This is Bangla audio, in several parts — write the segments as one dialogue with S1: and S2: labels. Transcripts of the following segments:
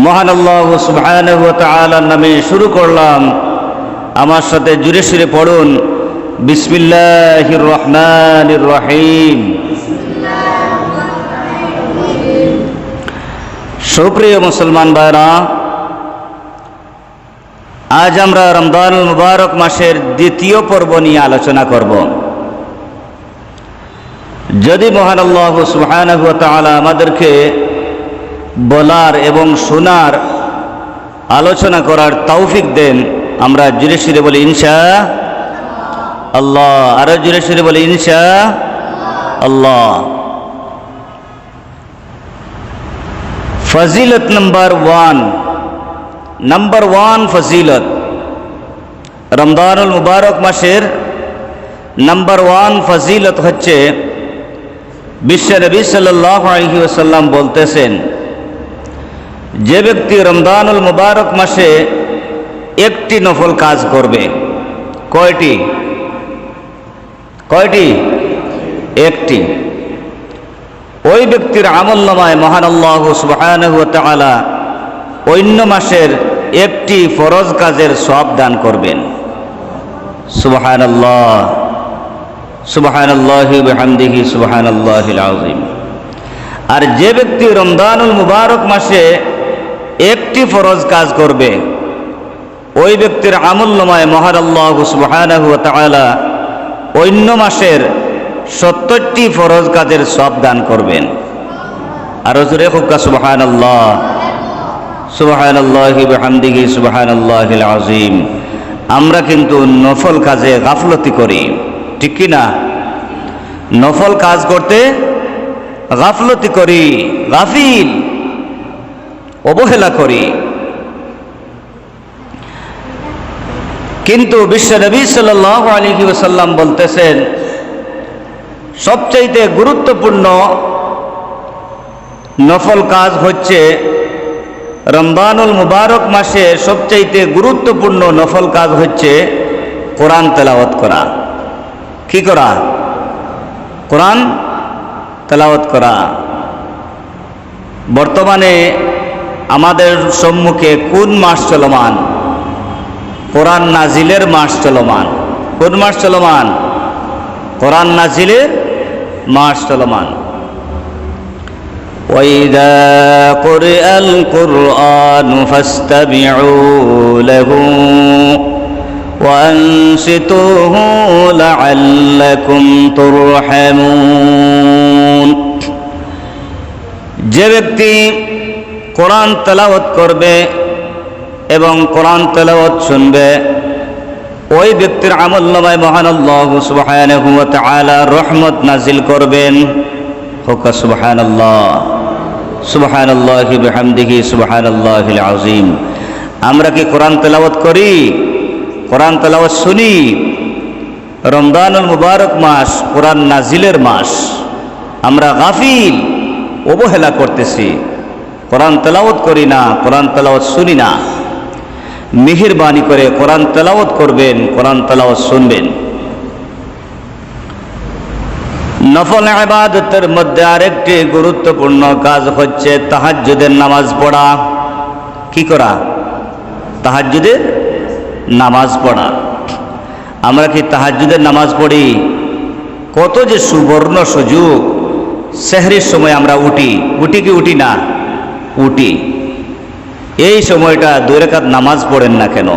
S1: মহান আল্লাহ সুবহানাহু ওয়া তাআলার নামে শুরু করলাম। আমার সাথে জুড়ে সুরে পড়ুন, বিসমিল্লাহির রহমানির রহিম। সুপ্রিয় মুসলমান ভাইরা, আজ আমরা রমজানুল মুবারক মাসের দ্বিতীয় পর্ব নিয়ে আলোচনা করব। যদি মহান আল্লাহ সুবহানাহু ওয়া তাআলা আমাদেরকে বলার এবং শোনার, আলোচনা করার তৌফিক দেন, আমরা জুড়ে সুরে বলি ইনশাআল্লাহ। আরো জুড়ে সুরে বলি ইনশাআল্লাহ। ফজিলত নাম্বার ওয়ান ফজিলত রমজানুল মুবারক মাসের নাম্বার ওয়ান ফজিলত হচ্ছে, বিশ্ব নবী সাল্লাল্লাহু আলাইহি ওয়াসাল্লাম বলতেছেন, যে ব্যক্তি রমজানুল মুবারক মাসে একটি নফল কাজ করবে। কয়টি? একটি। ওই ব্যক্তির আমলনামায় মহান আল্লাহ সুবহানাহু ওয়া তাআলা অন্য মাসের একটি ফরজ কাজের সওয়াব দান করবেন। সুবহানাল্লাহ, সুবহানাল্লাহি ওয়া বিহামদিহি সুবহানাল্লাহিল আযীম। আর যে ব্যক্তি রমজানুল মুবারক মাসে একটি ফরজ কাজ করবে, ওই ব্যক্তির আমলনামায় মহান আল্লাহ সুবহানাহু ওয়া তাআলা অন্য মাসের 70টি ফরজ কাজের সওয়াব দান করবেন। আর জোরে হোকা সুবহানাল্লাহ, সুবহানাল্লাহি ওয়া বিহামদিহি সুবহানাল্লাহিল আযীম। আমরা কিন্তু নফল কাজে গাফলতি করি, ঠিক কি না? নফল কাজ করতে গাফলতি করি, গাফিল, অবহেলা করি। কিন্তু বিশ্ব নবী সাল্লাল্লাহু আলাইহি ওয়াসাল্লাম বলতেছেন, সবচাইতে গুরুত্বপূর্ণ নফল কাজ হচ্ছে, রমজানুল মুবারক মাসে সবচাইতে গুরুত্বপূর্ণ নফল কাজ হচ্ছে কোরআন তেলাওয়াত করা। কি করা? কোরআন তেলাওয়াত করা। বর্তমানে আমাদের সম্মুখে কোন মাস চলমান? কোরআন নাজিলের মাস চলমান। কোন মাস চলমান? কোরআন নাজিলের মাস চলমান। وَإِذَا قُرِئَ الْقُرْآنُ فَاسْتَمِعُوا لَهُ وَأَنصِتُوا لَعَلَّكُمْ تُرْحَمُونَ। যে ব্যক্তি কোরআন তেলাওয়াত করবে এবং কোরআন তেলাওয়াত শুনবে, ওই ব্যক্তির আমলনামায় মহান আল্লাহ সুবহানাহু ওয়া তাআলা রহমত নাজিল করবেন। হোকা সুবহানাল্লাহ, সুবহানাল্লাহি বিহামদিহি সুবহানাল্লাহিল আযীম। আমরা কি কোরআন তেলাওয়াত করি? কোরআন তেলাওয়াত শুনি? রমজানুল মুবারক মাস কোরআন নাজিলের মাস, আমরা গাফিল, অবহেলা করতেছি, কোরআন তেলাওয়াত করি না, কোরআন তেলাওয়াত শুনি না। মেহেরবানি করে কোরআন তেলাওয়াত করবেন, কোরআন তেলাওয়াত শুনবেন। নফল ইবাদতের মধ্যে আরেকটি গুরুত্বপূর্ণ কাজ হচ্ছে তাহাজ্জুদের নামাজ পড়া। কি করা? তাহাজ্জুদের নামাজ পড়া। আমরা কি তাহাজ্জুদের নামাজ পড়ি? কত যে সুবর্ণ সুযোগ! সেহরির সময় আমরা উঠি কি উঠি না? উঠি। এই সময়টা 2 রাকাত নামাজ পড়েন না কেন?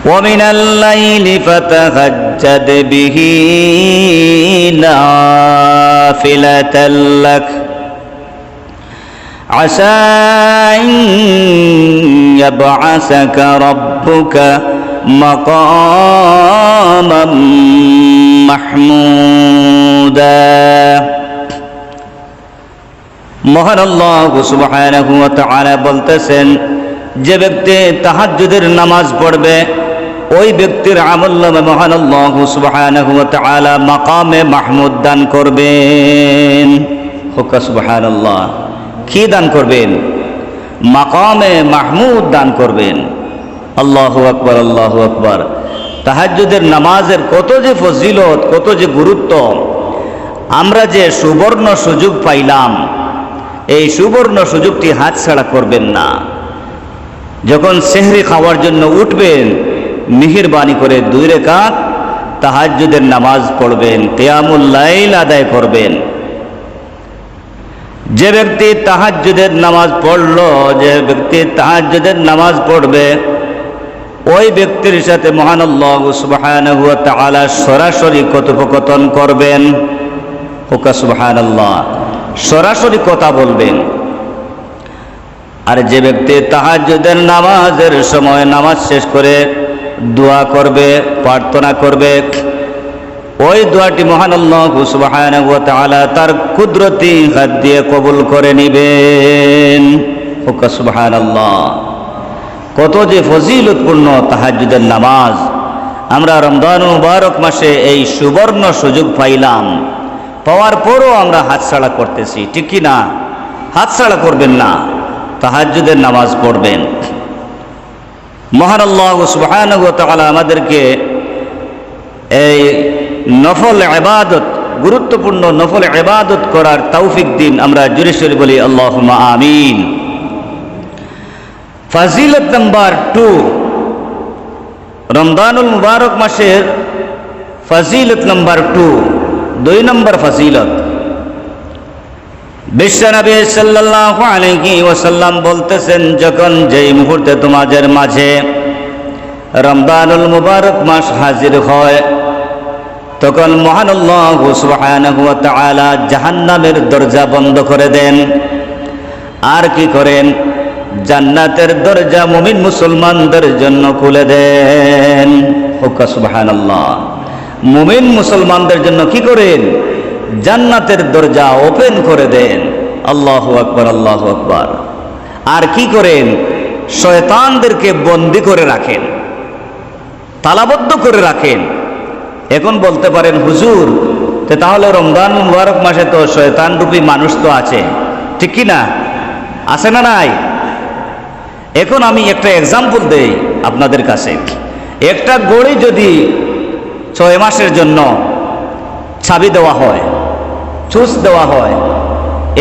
S1: وَمِنَ اللَّيْلِ فَتَهَجَّدْ بِهِ نَافِلَةً لَكَ عَسَىٰ أَن يَبْعَثَكَ رَبُّكَ مَقَامًا مَحْمُودًا। মহান আল্লাহ সুবহানাহু ওয়া তাআলা বলতেছেন, যে ব্যক্তি তাহাজ্জুদের নামাজ পড়বে, ওই ব্যক্তির আমলনামায় মহান আল্লাহ সুবহানাহু ওয়া তাআলা মাকামে মাহমুদ দান করবেন। হোকা সুবহানাল্লাহ। কি দান করবেন? মাকামে মাহমুদ দান করবেন। আল্লাহু আকবার, আল্লাহু আকবার। তাহাজ্জুদের নামাজের কত যে ফজিলত, কত যে গুরুত্ব! আমরা যে সুবর্ণ সুযোগ পাইলাম, এই সুবর্ণ সুযোগটি হাতছাড়া করবেন না। যখন সেহরি খাওয়ার জন্য উঠবেন, মেহেরবানি করে 2 রাকাত তাহাজ্জুদের নামাজ পড়বেন, কিয়ামুল লাইল আদায় করবেন। যে ব্যক্তি তাহাজ্জুদের নামাজ পড়লো, যে ব্যক্তি তাহাজ্জুদের নামাজ পড়বে, ওই ব্যক্তির সাথে মহান আল্লাহ সুবহানাহু ওয়া তাআলা সরাসরি কথোপকথন করবেন। হুকা সুবহানাল্লাহ, সরাসরি কথা বলবেন। আর যে ব্যক্তি তাহাজ্জুদের নামাজের সময় নামাজ শেষ করে দোয়া করবে, প্রার্থনা করবে, ওই দোয়াটি মহান আল্লাহ সুবহানাহু ওয়া তাআলা তার কুদরতি হাত দিয়ে কবুল করে নেবেন। হুকা সুবহানাল্লাহ, কত যে ফজিলতপূর্ণ তাহাজ্জুদের নামাজ। আমরা রমজান মুবারক মাসে এই সুবর্ণ সুযোগ পাইলাম, পাওয়ার পরও আমরা হাতছাড়া করতেছি, ঠিক কি না? হাতছাড়া করবেন না, তাহাজ্জুদের নামাজ পড়বেন। মহান আল্লাহ সুবহানাহু ওয়া তাআলা আমাদেরকে এই নফল ইবাদত, গুরুত্বপূর্ণ নফল ইবাদত করার তৌফিক দিন। আমরা জোরে সোরে বলি আল্লাহুম্মা আমিন। ফাজিলত নাম্বার 2, রমজানুল মুবারক মাসের ফাজিলত নাম্বার 2 নম্বর ফাজিলত। বিশ্বনবী সাল্লাল্লাহু আলাইহি ওয়াসাল্লাম বলতেছেন, যখন যেই মুহূর্তে তোমাদের মাঝে রমজানুল মুবারক মাস হাজির হয়, তখন মহান আল্লাহ সুবহানাহু ওয়া তাআলা জাহান্নামের দরজা বন্ধ করে দেন। আর কি করেন? জান্নাতের দরজা মুমিন মুসলমানদের জন্য খুলে দেন। হুকা সুবহানাল্লাহ, মুমিন মুসলমানদের জন্য কি করেন? জান্নাতের দরজা ওপেন করে দেন। আল্লাহু আকবার, আল্লাহু আকবার। আর কি করেন? শয়তানদেরকে বন্দী করে রাখেন, তালাবদ্ধ করে রাখেন। এখন বলতে পারেন, হুজুর তাহলে রমজান মুবারক মাসে তো শয়তান রূপী মানুষ তো আছে, ঠিক কি না? আছে না নাই? এখন আমি একটা এক্সাম্পল দেই আপনাদের কাছে। একটা গড়ি যদি 6 মাসের জন্য চাবি দেওয়া হয়, চুস দেওয়া হয়,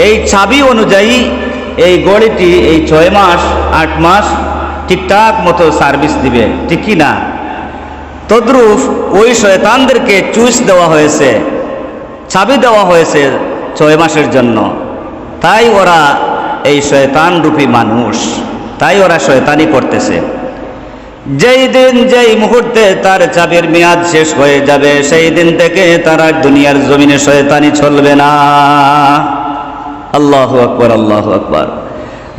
S1: এই চাবি অনুযায়ী এই গড়িটি এই 6 মাস 8 মাস ঠিকঠাক মতো সার্ভিস দিবে, ঠিক কি না? তদ্রূপ ওই শয়তানদেরকে চুস দেওয়া হয়েছে, চাবি দেওয়া হয়েছে 6 মাসের জন্য। তাই ওরা এই শয়তান রূপী মানুষ, তাই ওরা শয়তানি করতেছে। যেই দিন যেই মুহূর্তে তার চাবির মেয়াদ শেষ হয়ে যাবে, সেই দিন থেকে তারা দুনিয়ার জমিনে শয়তানি চলবে না। আল্লাহু আকবার, আল্লাহু আকবার।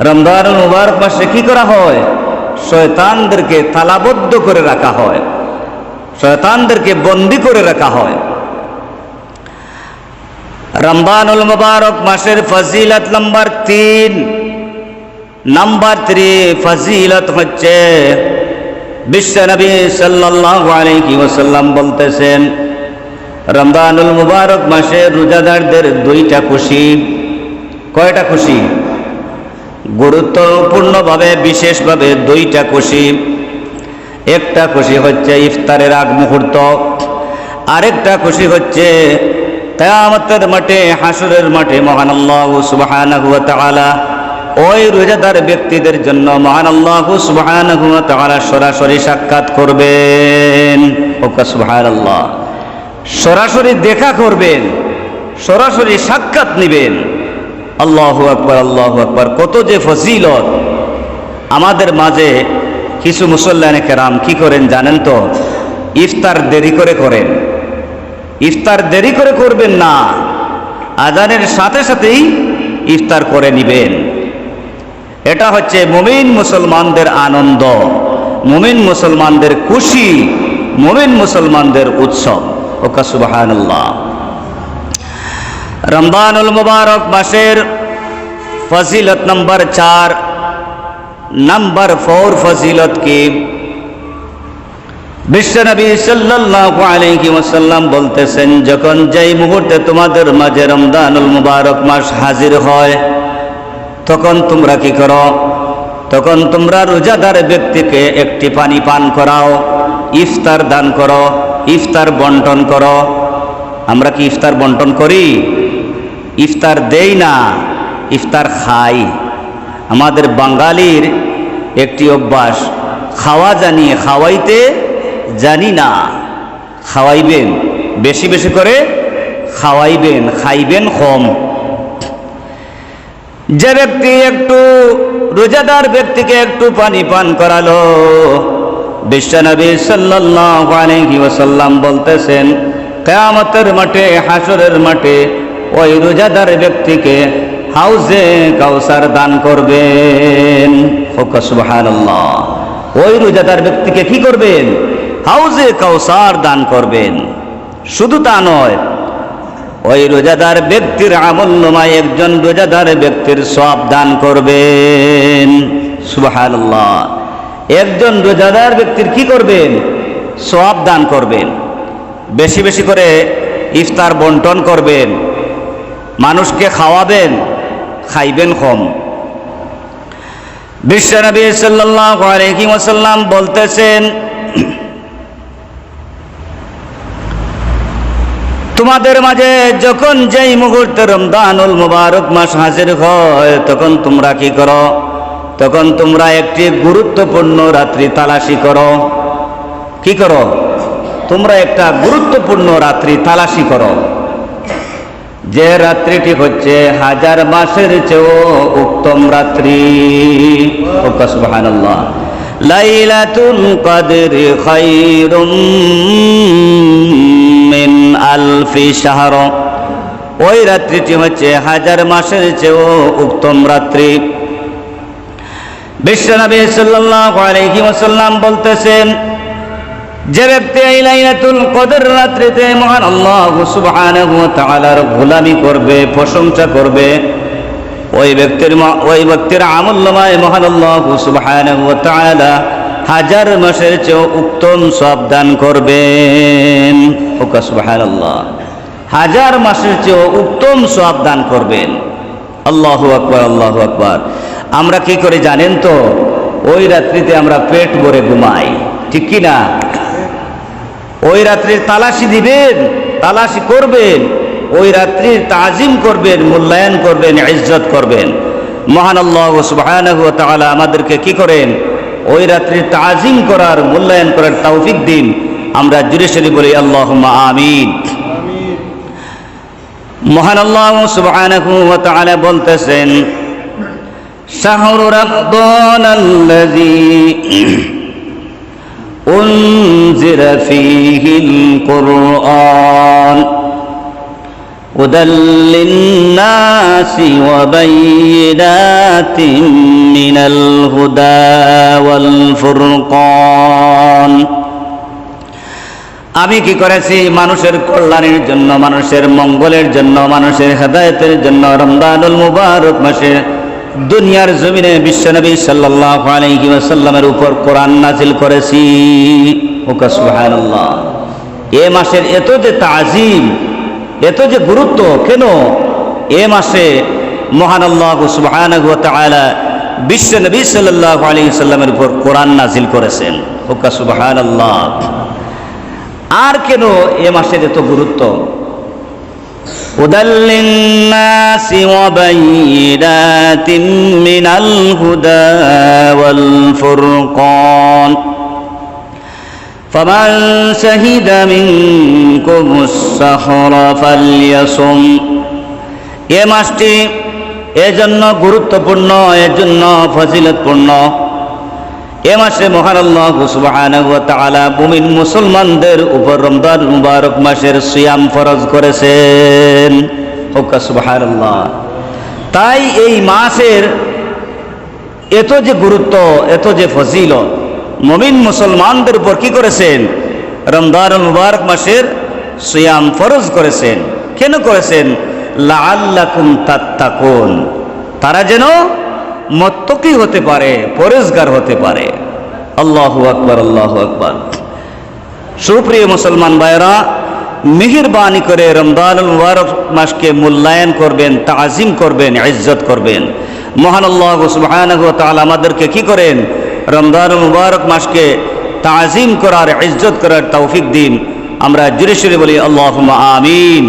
S1: রমজানুল মুবারক মাসে কি করা হয়? শয়তানদেরকে তালাবদ্ধ করে রাখা হয়, শয়তানদেরকে বন্দী করে রাখা হয়। রমজানুল মুবারক মাসের ফজিলত নাম্বার 3, নাম্বার 3 ফজিলত হচ্ছে, বিশ্বনবী সাল্লাল্লাহু আলাইহি ওয়াসাল্লাম বলতেছেন, রমজানুল মুবারক মাসে রোজাদারদের 2টা খুশি। কয়টা খুশি? গুরুত্বপূর্ণভাবে, বিশেষভাবে 2টা খুশি। একটা খুশি হচ্ছে ইফতারের আগ মুহূর্ত, আরেকটা খুশি হচ্ছে কিয়ামতের মাঠে, হাসরের মাঠে মহান আল্লাহ সুবহানাহু ওয়া তাআলা ওই রোজাদার ব্যক্তিদের জন্য মহান আল্লাহ সুবহানাহু ওয়া তাআলা সরাসরি সাক্ষাৎ করবেন। ওকা সুবহানাল্লাহ, সরাসরি দেখা করবেন, সরাসরি সাক্ষাৎ নেবেন। আল্লাহু আকবার, আল্লাহু আকবার। কত যে ফজিলত! আমাদের মাঝে কিছু মুসল্লিয়ানে কেরাম কি করেন জানেন তো? ইফতার দেরি করে করেন। ইফতার দেরি করে করবেন না, আজানের সাথে সাথেই ইফতার করে নিবেন। এটা হচ্ছে মুমিন মুসলমানদের আনন্দ, মুমিন মুসলমানদের খুশি, মুমিন মুসলমানদের উৎসব। ওকা সুবহানাল্লাহ। রমজানুল মুবারক মাসের ফজিলত নাম্বার 4, নাম্বার 4 ফজিলত কি? বিশ্বনবী সাল্লাল্লাহু আলাইহি ওয়াসাল্লাম বলতেছেন, যখন যেই মুহূর্তে তোমাদের মাঝে রমজানুল মুবারক মাস হাজির হয়, তখন তোমরা কি করো? তখন তোমরা রোজাদার ব্যক্তিকে একটি পানি পান করাও, ইফতার দান করো, ইফতার বন্টন করো। আমরা কি ইফতার বন্টন করি? ইফতার দেই না, ইফতার খাই। আমাদের বাঙালির একটি অভ্যাস, খাওয়া জানি খাওয়াইতে জানি না। খাওয়াইবেন, বেশি বেশি করে খাওয়াইবেন, খাইবেন কম। যে ব্যক্তি একটু রোজাদার ব্যক্তিকে একটু পানি পান করালো, বিশ্বনবী সাল্লাল্লাহু আলাইহি ওয়াসাল্লাম বলতেছেন, কিয়ামতের মাঠে, হাসরের মাঠে ওই রোজাদার ব্যক্তিকে হাউজে কাউসার দান করবেন। সুবহানাল্লাহ। ওই রোজাদার ব্যক্তিকে কি করবেন? হাউজে কাউসার দান করবেন। শুধু তা নয়, ওই রোজাদার ব্যক্তির আমলনামায় একজন রোজাদার ব্যক্তির সওয়াব দান করবেন। সুবহানাল্লাহ। একজন রোজাদার ব্যক্তির কি করবেন? সওয়াব দান করবেন। বেশি বেশি করে ইফতার বন্টন করবেন, মানুষকে খাওয়াবেন, খাইবেন কম। বিশ্বনবী সাল্লাল্লাহু আলাইহি ওয়াসাল্লাম বলতেছেন, তোমাদের মাঝে যখন যেই মুহূর্তে রমজানুল মুবারক মাস হাজির হয়, তখন তোমরা কি করো? তখন তোমরা একটি গুরুত্বপূর্ণ রাত্রি তালাশি করো। কি করো? তোমরা একটা গুরুত্বপূর্ণ রাত্রি তালাশি করো, যে রাত্রিটি হচ্ছে 1000 মাসের চেয়েও উত্তম রাত্রি। সুবহানাল্লাহ। লাইলাতুল কদরি খায়রুম মিন আলফি শাহর। ওই রাত্রিটি হচ্ছে 1000 মাসের চেয়েও উত্তম রাত্রি। বিশ্বনবী সাল্লাল্লাহু আলাইহি ওয়াসাল্লাম বলতেছেন, যে ব্যক্তি এই লাইলাতুল কদর রাত্রিতে মহান আল্লাহ সুবহানাহু ওয়া তাআলার গোলামি করবে, প্রশংসা করবে, ওই ব্যক্তির আমলনামায় মহান আল্লাহ সুবহানাহু ওয়া তাআলা 1000 মাসের চেয়ে উত্তম সওয়াব দান করবেন। সুবহানাল্লাহ। 1000 মাসের চেয়ে উত্তম সওয়াব দান করবেন। আল্লাহু আকবার, আল্লাহু আকবার। আমরা কি করে জানেন তো? ওই রাত্রিতে আমরা পেট ভরে ঘুমাই, ঠিক কি না? ওই রাত্রির তালাশি দিবেন, তালাশি করবেন, ওই রাত্রির তাজিম করবেন, মূল্যায়ন করবেন, ইজ্জত করবেন। মহান আল্লাহ সুবহানাহু ওয়া তাআলা আমাদেরকে কি করেন? ওই রাত্রির তাজিম করার, মূল্যায়ন করার তৌফিক দিন। আমরা জোরে সোরে বলি আল্লাহুম্মা আমিন। মহান আল্লাহ সুবহানাহু ওয়া তাআলা বলতেছেন, শাহরু রমাদানাল্লাযী أنزل فيه القرآن هدى للناس وبينات من الهدى والفرقان। আমি কি করেছি? মানুষের কল্যাণের জন্য, মানুষের মঙ্গলের জন্য, মানুষের হেদায়েতের জন্য রমজানুল মুবারক মাসে দুনিয়ার জমিনে বিশ্বনবী সাল্লাল্লাহু আলাইহি ওয়াসাল্লামের উপর কোরআন নাজিল করেছি। সুবহানাল্লাহ। এ মাসের এত যে তাজিম, এত যে গুরুত্ব, কেন? এ মাসে মহান আল্লাহ সুবহানাহু ওয়া তাআলা বিশ্বনবী সাল্লাল্লাহু আলাইহি ওয়াসাল্লামের উপর কোরআন নাজিল করেছেন। সুবহানাল্লাহ। আর কেন এ মাসের এত গুরুত্ব? هدى للناس وبينات من الهدى والفرقان فمن شهد منكم الشهر فليصم। এ মাসটি এজন্য গুরুত্বপূর্ণ, এজন্য ফজিলতপূর্ণ। এ মাসে মহান আল্লাহ সুবহানাহু ওয়া তাআলা মুমিন মুসলমানদের উপর রমজান মুবারক মাসের সিয়াম ফরজ করেছেন। সুবহানাল্লাহ। তাই এই মাসের এত যে গুরুত্ব, এত যে ফজিলত, মুমিন মুসলমানদের উপর কি করেছেন? রমজান মুবারক মাসের সিয়াম ফরজ করেছেন। কেন করেছেন? লাআল্লাকুম তাত্তাকুন, তারা যেন মুত্তাকি হতে পারে, পরেজগার হতে পারে। আল্লাহু আকবার, আল্লাহু আকবার। সুপ্রিয় মুসলমান ভাইরা, মেহেরবানি করে রমজানুল মুবারক মাসকে মূল্যায়ন করবেন, তাজিম করবেন, ইজ্জত করবেন। মহান আল্লাহ সুবহানাহু ওয়া তাআলা আমাদেরকে কি করেন? রমজানুল মুবারক মাসকে তাজিম করার, ইজ্জত করার তৌফিক দিন। আমরা জোরে সোরে বলি আল্লাহুম্মা আমিন।